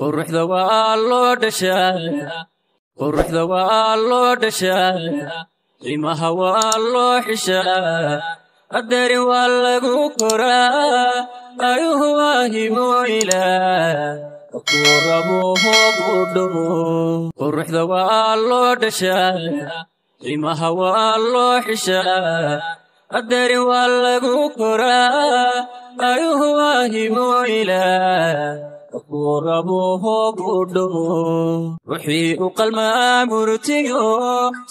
quruxda waa loo dhashaa quruxda waa loo dhashaa qiimaha waa loo xishaa qadari waa lagu koraa ayuhu waa hibo ilaah kuu rabo budho quruxda waa loo dhashaa qiimaha waa loo xishaa qadari waa lagu koraa ayuhu waa hibo ilaah kuu rabo budho wixii u qalmaa murtiyo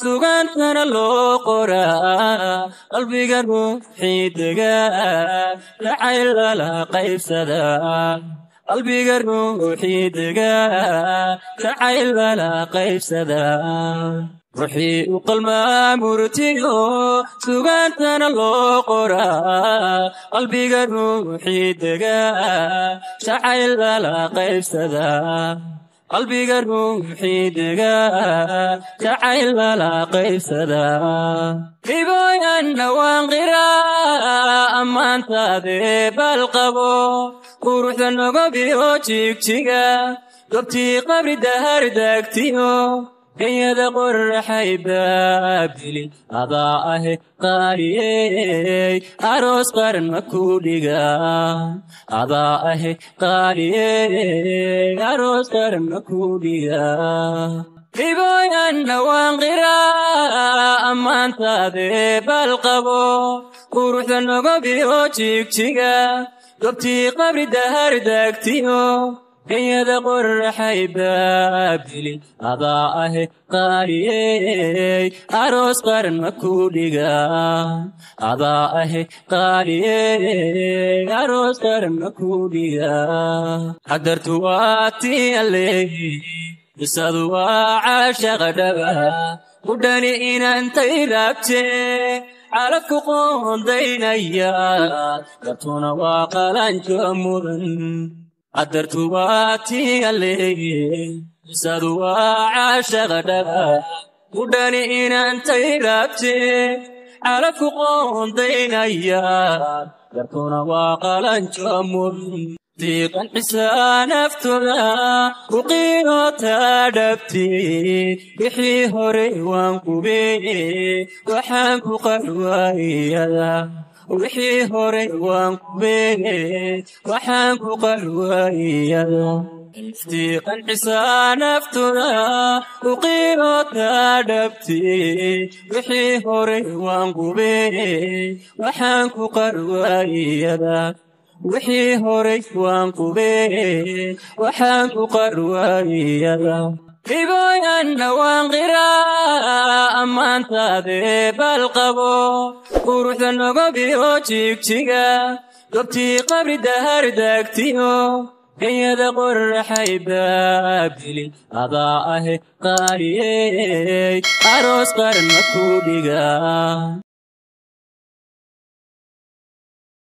sugaantana loo qoraa qalbiga ruuxii degaa jacayl lala qaybsadaa qalbiga ruuxii degaa jacayl lala qaybsadaa wixii u qalmaa murtiyo sugaantana loo qoraa qalbiga ruuxii degaa jacayl lala qaybsadaa qalbiga ruuxii degaa jacayl lala qaybsadaa hibooyanna waan qiraa ammaantaadee bal qabo quruxda nogobiyo jigjiga gobtii qabri dahar daagtiyo genyada qorraxay baabili adaa ahe qaaliyey aroos qaran ma ku dhigaa adaa ahe qaaliyey aroos qaran ma ku dhigaa hibooyanna waan qiraa ammaantaadee bal qabo quruxda nogobiyo jigjiga gobtii qabri dahar daagtiyo genyada qorraxay baabili adaa ahe qaaliyey aroos qaran ma ku dhigaa adaa ahe qaaliyey aroos qaran ma ku dhigaa qadartu waa tii alleh bisadu waa caashaqa dhaba qudhani inantay raabtee calafku qoondaynaya dartuna waa qalanjo mudan qadartu waa tii alleh bisadu waa caashaqa dhaba qudhani inantay raabtee calafku qoondaynaya dartuna waa qalanjo mudan diiqan xisaan aftooda uqiino taadhabtee wixii hore waan kubee waxaan ku qarwaayada wixii hore waan kubee waxaan ku qarwaayada diiqan xisaan aftooda uqiino taadhabtee wixii hore waan kubee waxaan ku qarwaayada wixii hore waan kubee waxaan ku qarwaayada hibooyanna waan qiraa ammaantaadee bal qabo quruxda nogobiyo jigjiga gobtii qabri dahar daagtiyo genyada qorraxay baabili adaa ahe qaaliyey aroos qaran ma ku dhigaa